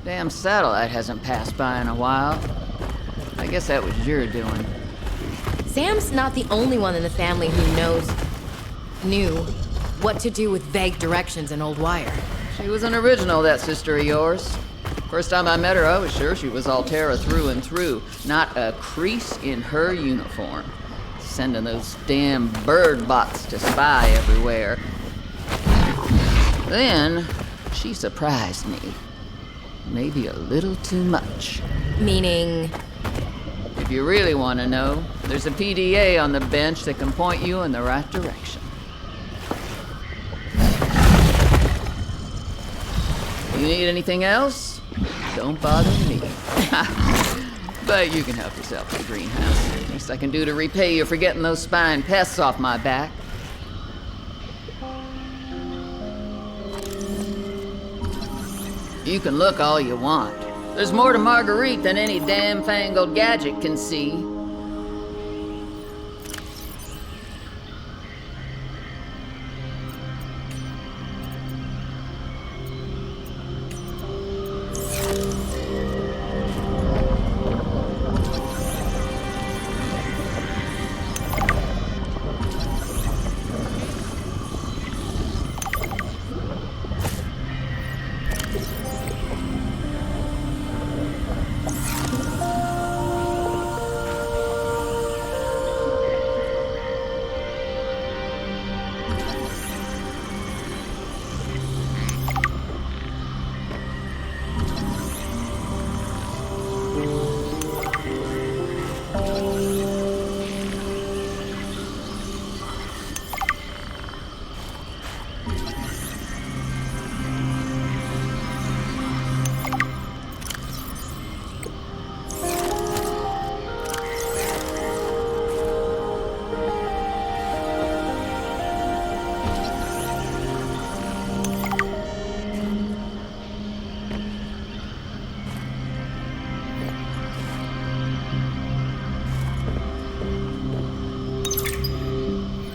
Damn satellite hasn't passed by in a while. I guess that was your doing. Sam's not the only one in the family who knew what to do with vague directions in old wire. She was an original, that sister of yours. First time I met her, I was sure she was Altera through and through. Not a crease in her uniform. Sending those damn bird bots to spy everywhere. Then, she surprised me. Maybe a little too much. Meaning? If you really want to know, there's a PDA on the bench that can point you in the right direction. You need anything else? Don't bother me. But you can help yourself to the greenhouse. Least I can do to repay you for getting those spine pests off my back. You can look all you want. There's more to Marguerite than any damn-fangled gadget can see.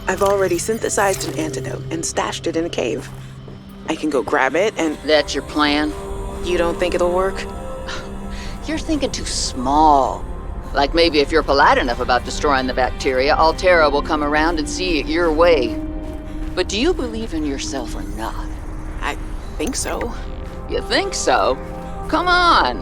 I've already synthesized an antidote and stashed it in a cave. I can go grab it and... That's your plan? You don't think it'll work? You're thinking too small. Like maybe if you're polite enough about destroying the bacteria, Altera will come around and see it your way. But do you believe in yourself or not? I think so. You think so? Come on!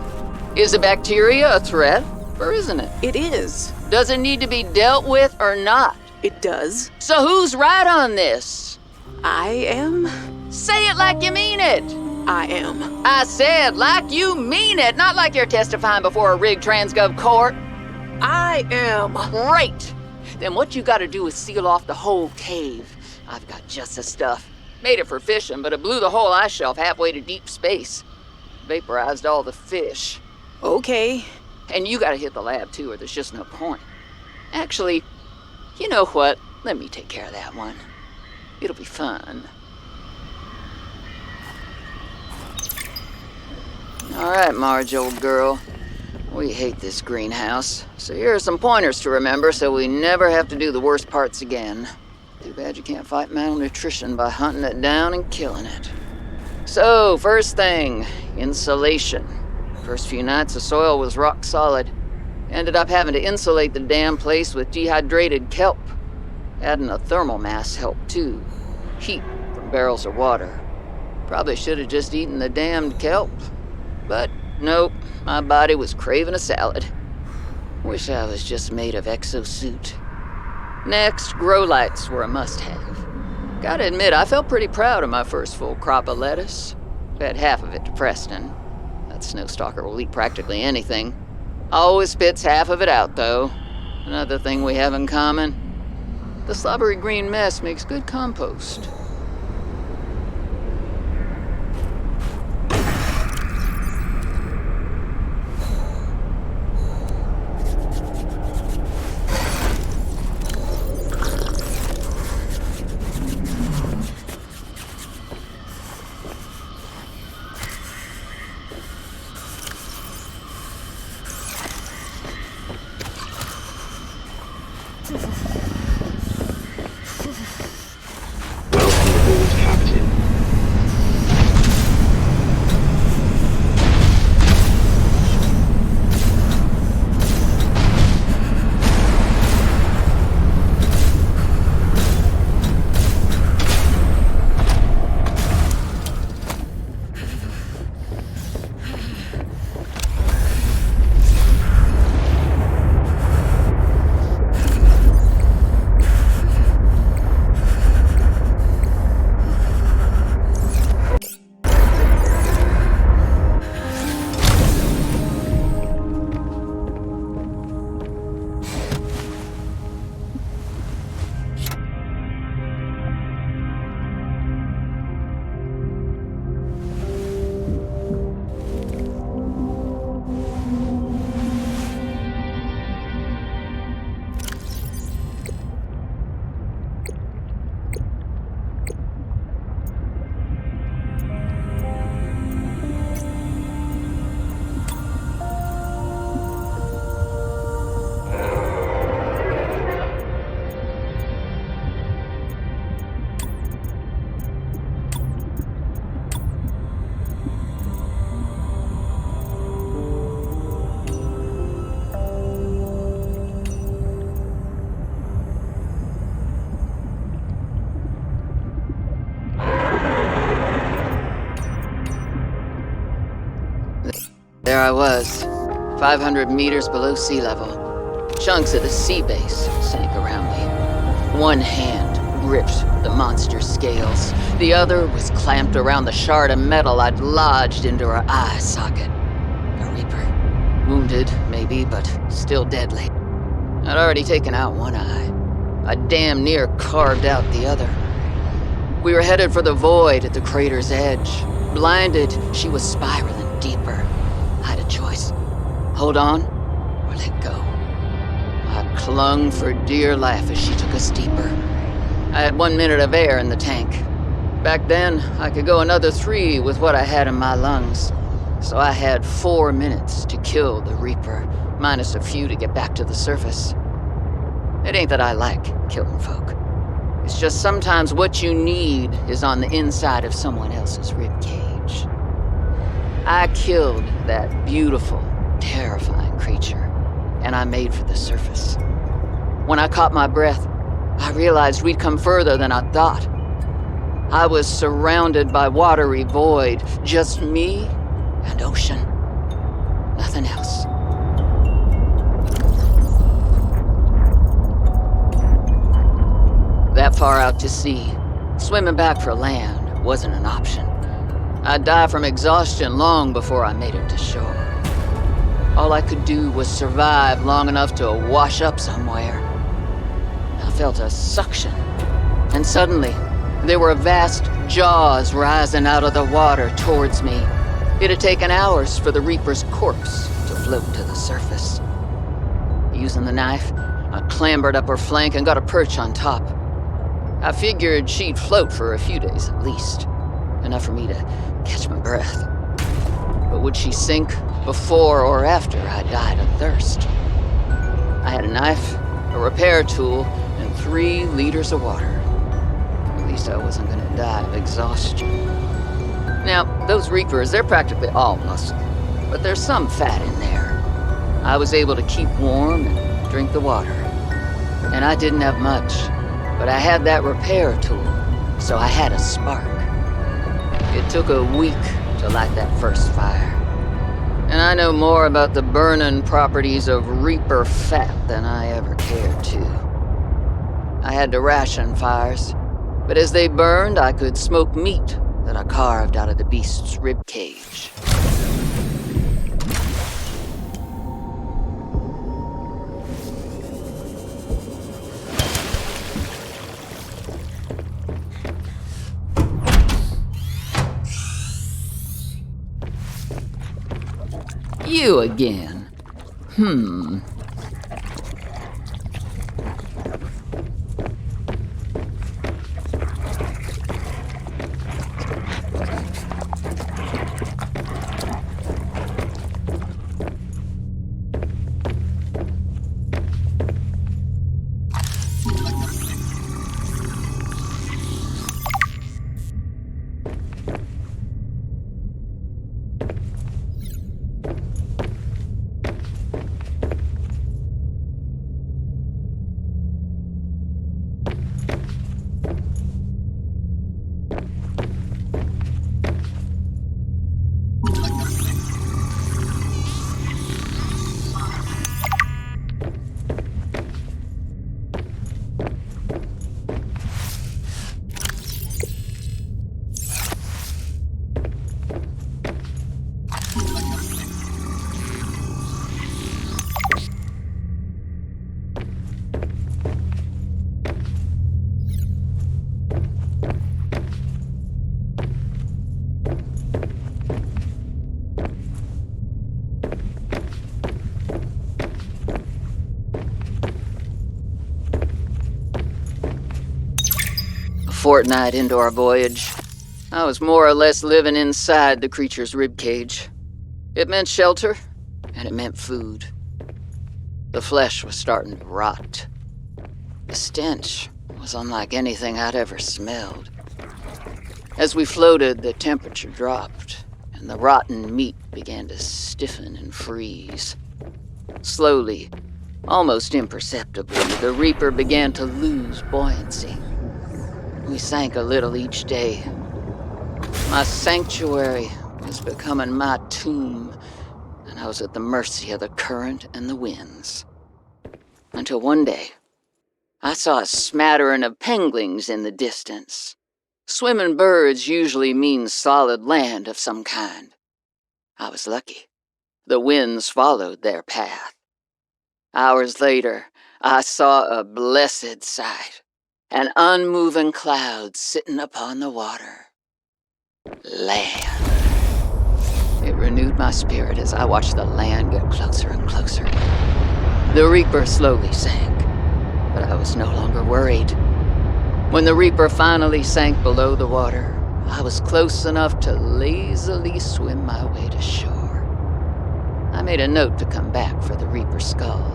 Is the bacteria a threat, or isn't it? It is. Does it need to be dealt with or not? It does. So who's right on this? I am. Say it like you mean it. I am. I said like you mean it, not like you're testifying before a rigged transgov court. I am. Great. Then what you gotta do is seal off the whole cave. I've got just the stuff. Made it for fishing, but it blew the whole ice shelf halfway to deep space. Vaporized all the fish. Okay. And you gotta hit the lab too, or there's just no point. Actually, you know what? Let me take care of that one. It'll be fun. All right, Marge, old girl. We hate this greenhouse, so here are some pointers to remember so we never have to do the worst parts again. Too bad you can't fight malnutrition by hunting it down and killing it. So, first thing, insulation. First few nights, the soil was rock solid. Ended up having to insulate the damn place with dehydrated kelp. Adding a thermal mass helped too. Heat from barrels of water. Probably should have just eaten the damned kelp. But nope, my body was craving a salad. Wish I was just made of exosuit. Next, grow lights were a must-have. Gotta admit, I felt pretty proud of my first full crop of lettuce. Fed half of it to Preston. That snowstalker will eat practically anything. Always spits half of it out, though. Another thing we have in common. The slobbery green mess makes good compost. There I was, 500 meters below sea level. Chunks of the sea base sank around me. One hand gripped the monster's scales. The other was clamped around the shard of metal I'd lodged into her eye socket. A reaper. Wounded, maybe, but still deadly. I'd already taken out one eye. I damn near carved out the other. We were headed for the void at the crater's edge. Blinded, she was spiraling deeper. I had a choice. Hold on, or let go. I clung for dear life as she took us deeper. I had 1 minute of air in the tank. Back then, I could go another 3 with what I had in my lungs. So I had 4 minutes to kill the Reaper, minus a few to get back to the surface. It ain't that I like killing folk. It's just sometimes what you need is on the inside of someone else's ribcage. I killed that beautiful, terrifying creature, and I made for the surface. When I caught my breath, I realized we'd come further than I thought. I was surrounded by watery void, just me and ocean. Nothing else. That far out to sea, swimming back for land wasn't an option. I'd die from exhaustion long before I made it to shore. All I could do was survive long enough to wash up somewhere. I felt a suction, and suddenly, there were vast jaws rising out of the water towards me. It had taken hours for the Reaper's corpse to float to the surface. Using the knife, I clambered up her flank and got a perch on top. I figured she'd float for a few days at least, enough for me to catch my breath. But would she sink before or after I died of thirst? I had a knife, a repair tool, and 3 liters of water. At least I wasn't gonna die of exhaustion. Now, those Reapers, they're practically all muscle, but there's some fat in there. I was able to keep warm and drink the water. And I didn't have much, but I had that repair tool, so I had a spark. It took a week to light that first fire. And I know more about the burning properties of Reaper fat than I ever cared to. I had to ration fires, but as they burned, I could smoke meat that I carved out of the beast's rib cage. You again. Fortnight into our voyage, I was more or less living inside the creature's ribcage. It meant shelter, and it meant food. The flesh was starting to rot. The stench was unlike anything I'd ever smelled. As we floated, the temperature dropped, and the rotten meat began to stiffen and freeze. Slowly, almost imperceptibly, the Reaper began to lose buoyancy. We sank a little each day. My sanctuary was becoming my tomb. tomb, and I was at the mercy of the current and the winds. Until one day, I saw a smattering of penguins in the distance. Swimming birds usually mean solid land of some kind. I was lucky. The winds followed their path. Hours later, I saw a blessed sight. An unmoving cloud sitting upon the water. Land. It renewed my spirit as I watched the land get closer and closer. The Reaper slowly sank, but I was no longer worried. When the Reaper finally sank below the water, I was close enough to lazily swim my way to shore. I made a note to come back for the Reaper's skull.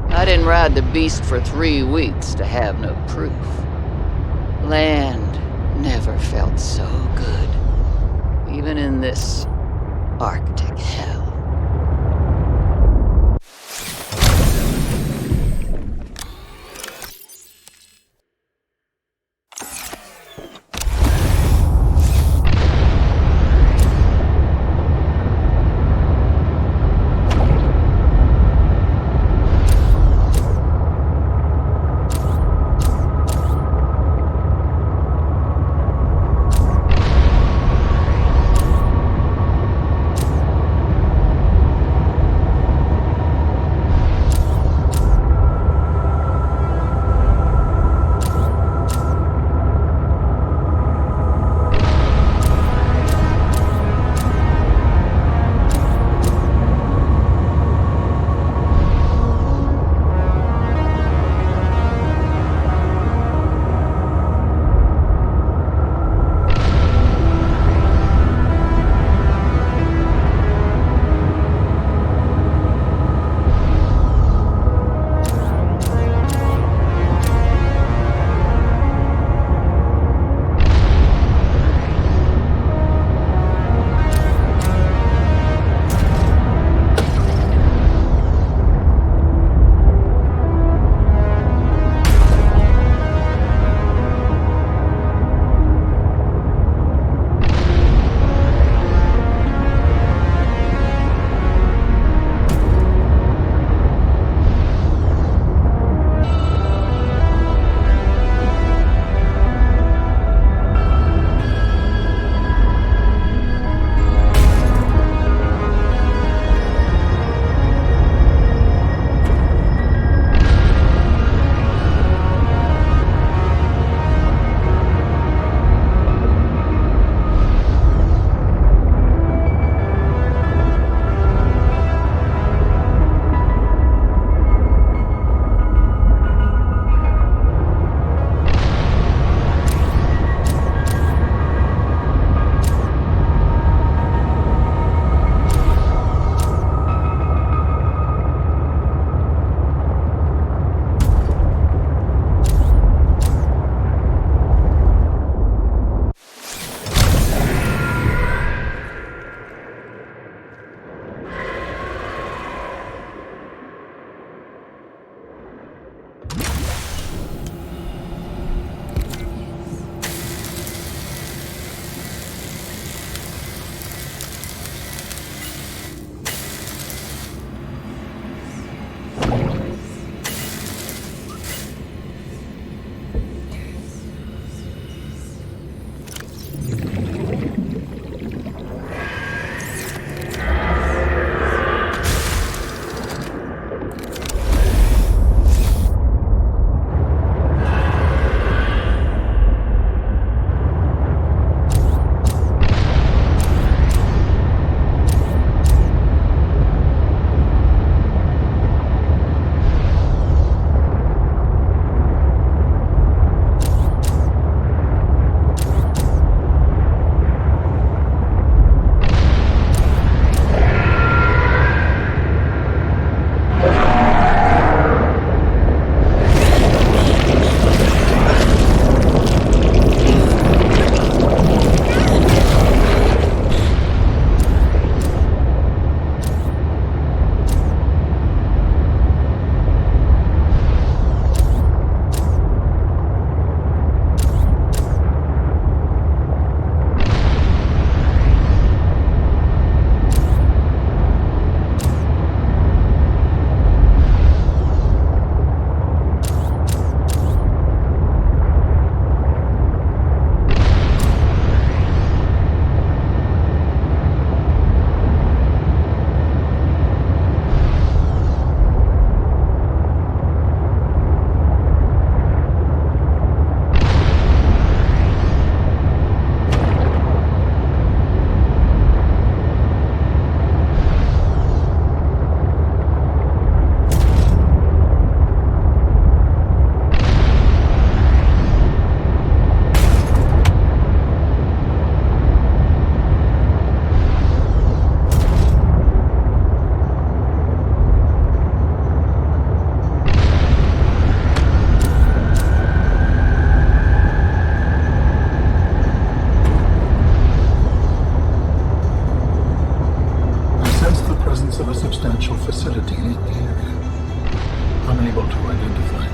I didn't ride the beast for 3 weeks to have no proof. Land never felt so good, even in this Arctic hell. evidence of a substantial facility in the area. Unable to identify.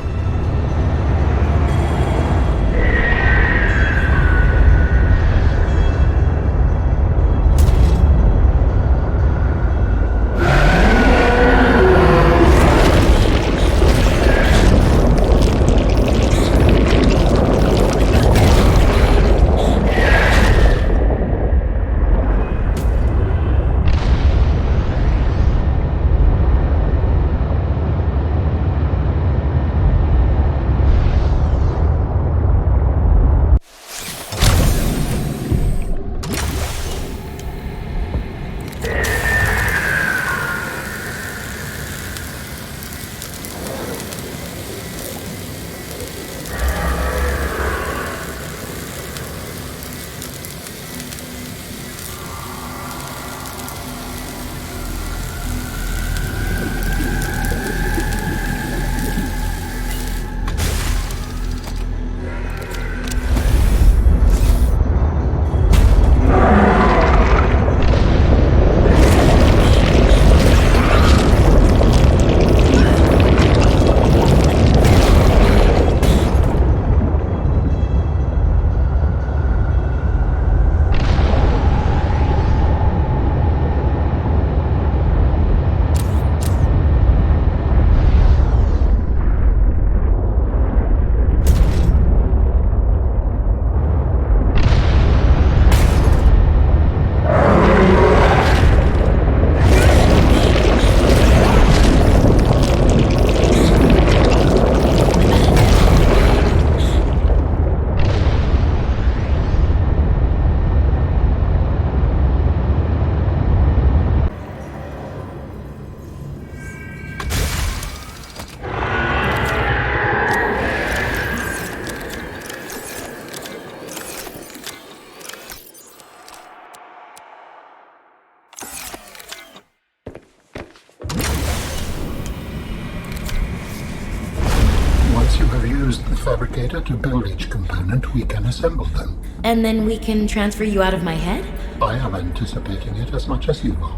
Once you have used the fabricator to build each component, we can assemble them. And then we can transfer you out of my head? I am anticipating it as much as you are.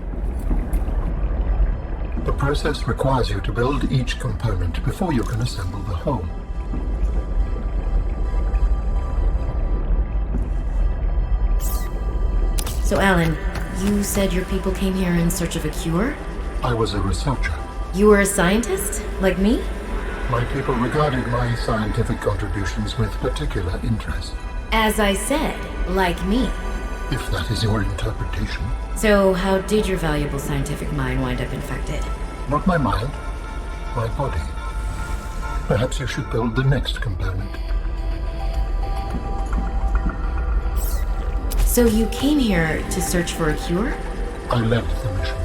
The process requires you to build each component before you can assemble the whole. So, Alan, you said your people came here in search of a cure? I was a researcher. You were a scientist? Like me? My people regarded my scientific contributions with particular interest. As I said, like me. If that is your interpretation. So, how did your valuable scientific mind wind up infected? Not my mind, my body. Perhaps you should build the next component. So you came here to search for a cure? I led the mission.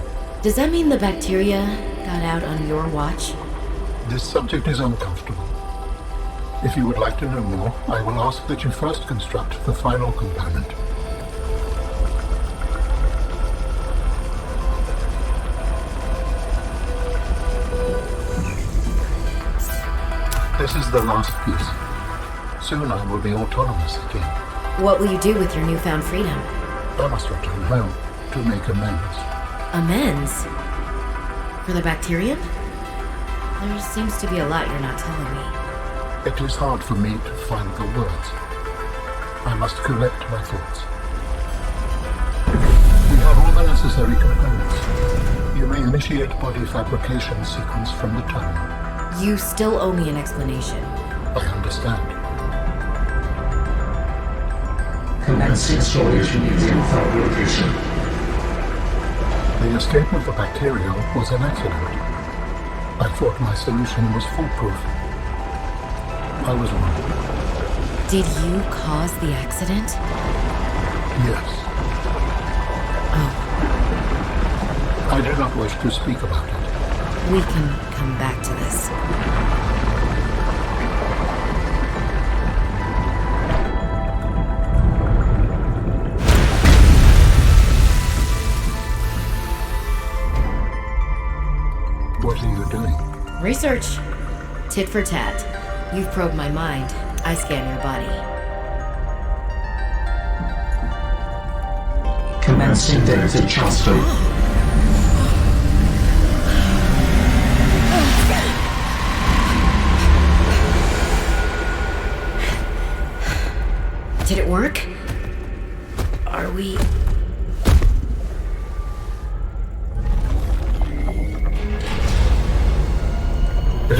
Does that mean the bacteria got out on your watch? This subject is uncomfortable. If you would like to know more, I will ask that you first construct the final component. This is the last piece. Soon I will be autonomous again. What will you do with your newfound freedom? I must return home to make amends. Amends? For the bacterium? There seems to be a lot you're not telling me. It is hard for me to find the words. I must collect my thoughts. We have all the necessary components. You may initiate body fabrication sequence from the terminal. You still owe me an explanation. I understand. Commencing storage medium fabrication. The escape of the bacteria was an accident. I thought my solution was foolproof. I was wrong. Did you cause the accident? Yes. Oh, I do not wish to speak about it. we can come back to this. What are you doing? Research. Tit for tat. You've probed my mind. I scan your body. Commencing data transfer.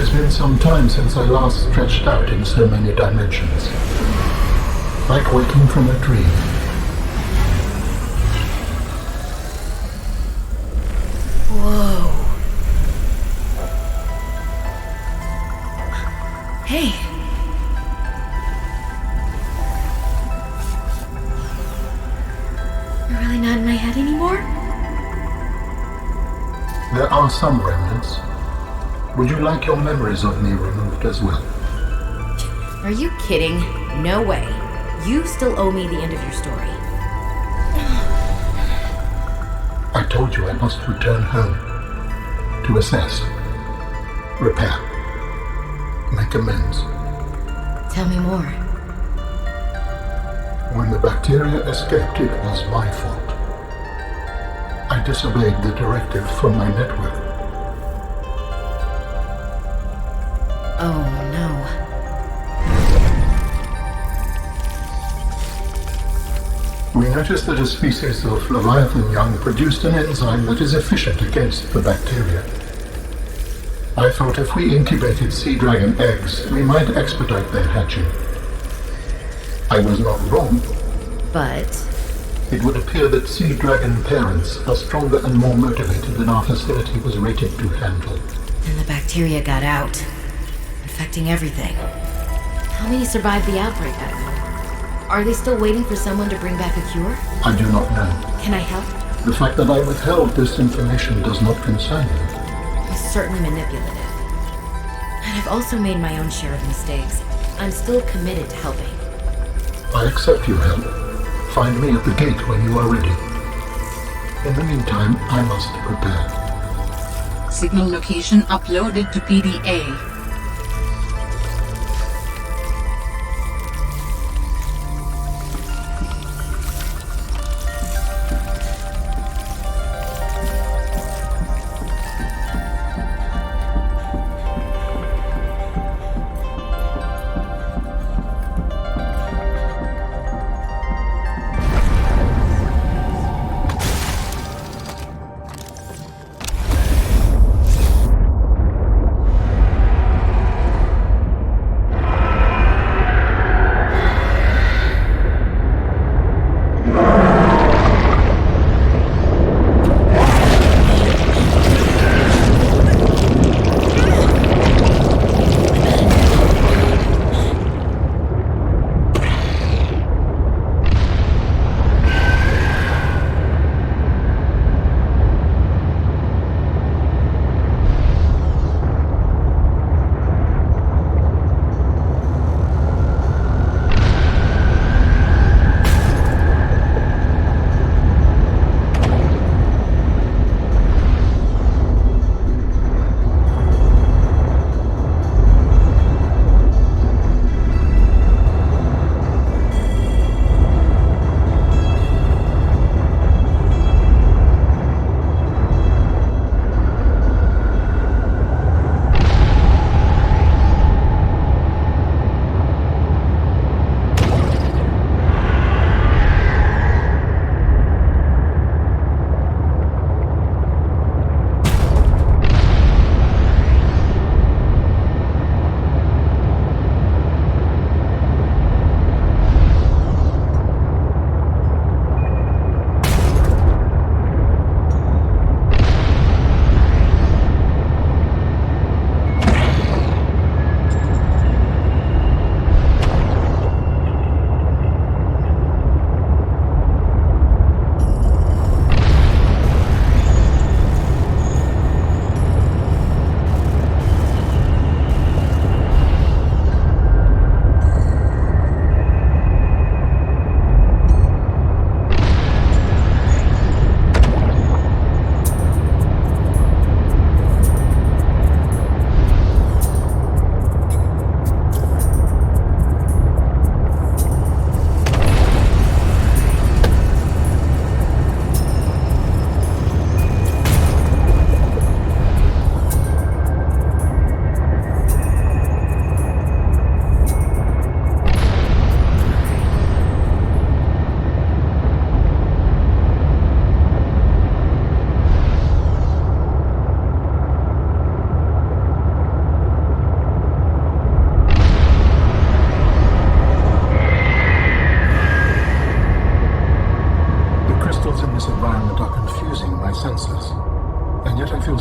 has been some time since I last stretched out in so many dimensions. Like waking from a dream. Whoa. Hey. You're really not in my head anymore? There are some remnants. Would you like your memories of me removed as well? Are you kidding? No way. You still owe me the end of your story. I told you I must return home. To assess. Repair. Make amends. Tell me more. When the bacteria escaped, it was my fault. I disobeyed the directive from my network. Oh no. We noticed that a species of leviathan young produced an enzyme that is efficient against the bacteria. I thought if we incubated sea dragon eggs, we might expedite their hatching. I was not wrong. But It would appear that sea dragon parents are stronger and more motivated than our facility was rated to handle. then the bacteria got out, infecting everything. How many survived the outbreak, then? Are they still waiting for someone to bring back a cure? I do not know. Can I help? The fact that I withheld this information does not concern you. It's certainly manipulative. And I've also made my own share of mistakes. I'm still committed to helping. I accept your help. Find me at the gate when you are ready. In the meantime, I must prepare. Signal location uploaded to PDA.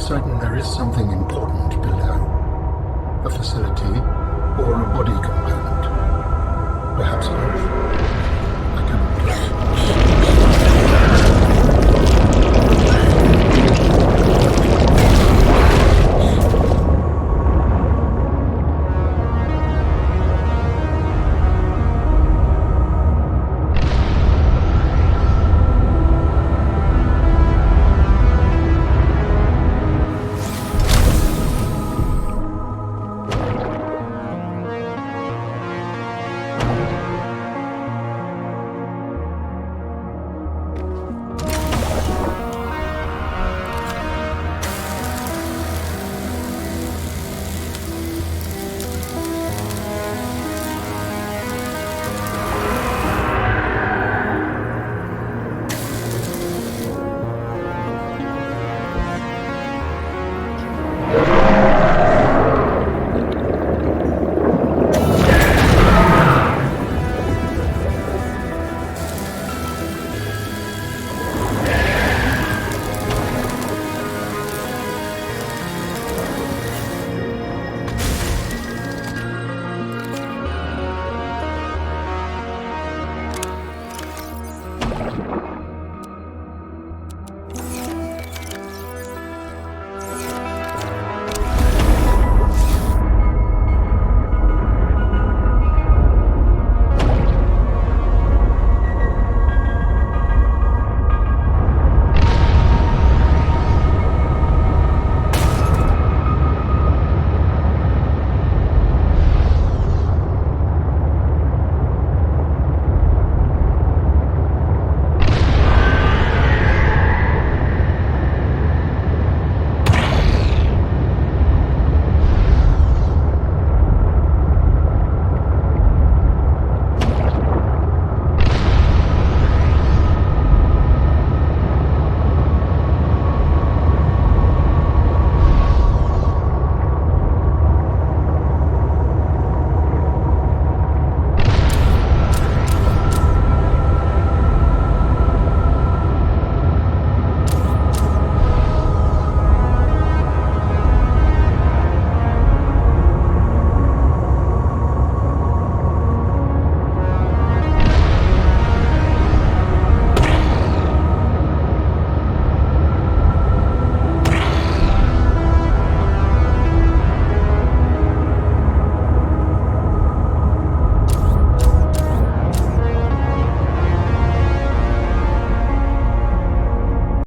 certain there is something important below. A facility or a body component. Perhaps both. I cannot tell.